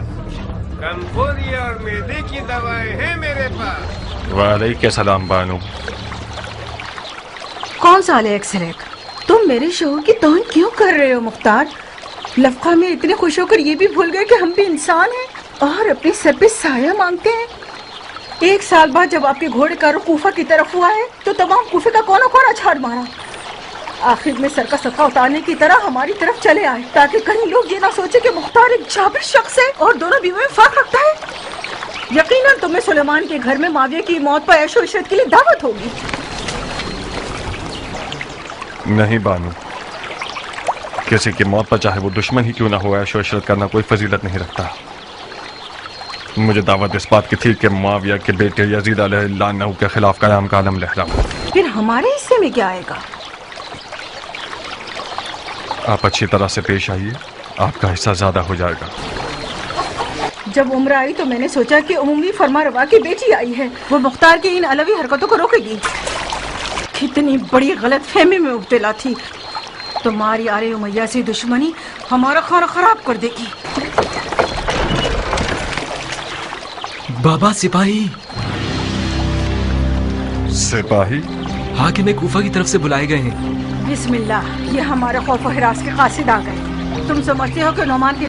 गमखोरी और मैदे की दवाएं हैं मेरे पास। वालेकुम सलाम बानू। कौन सा अलेक सलेक? तुम मेरे शोहर की तौहीन क्यों कर रहे हो मुख्तार? लफ्का में इतने खुश होकर ये भी भूल गए कि हम भी इंसान हैं और अपने सर पे साया मांगते हैं। 1 साल बाद जब आपके घोड़े का रुख कूफा की तरफ हुआ है तो तमाम कूफे का कोना कोना छाड़ मारा। आखिर में सर का सदका उतारने की तरह हमारी तरफ चले आए ताकि कहीं लोग ये ना सोचे कि मुख्तार एक जाबिर शख्स है और दोनों बीवियों में फर्क रखता है। यकीनन तुम्हें सुलेमान के घर में माविया की मौत पर ऐशो इशरत के लिए दावत होगी। नहीं बानू, किसी की मौत पर चाहे वो दुश्मन ही क्यों ना हो ऐशो इशरत करना कोई फजीलत नहीं रखता। मुझे दावत इस बात की थी कि मुआविया के बेटे यजीद अलैहिस्सलाम के खिलाफ कयाम का आलम लहराऊं। फिर हमारे हिस्से में क्या आएगा? आप अच्छी तरह से पेश आइए, आपका हिस्सा ज्यादा हो जाएगा। जब उम्र आई तो मैंने सोचा कि उम्मी फरमारवा की बेटी आई है, वो मुख्तार की इन अलवी हरकतों को रोकेगी। कितनी बड़ी गलत फहमी में मुब्तला थी। तुम्हारी आले उमैया से दुश्मनी हमारा खाना खराब कर देगी। बाबा सिपाही। सिपाही? हाकिम कूफा की तरफ से बुलाए गए हैं। बिस्मिल्लाह, ये हमारे खौफ व हिरास के कासिद आ गए। तुम समझते हो कि नौमान के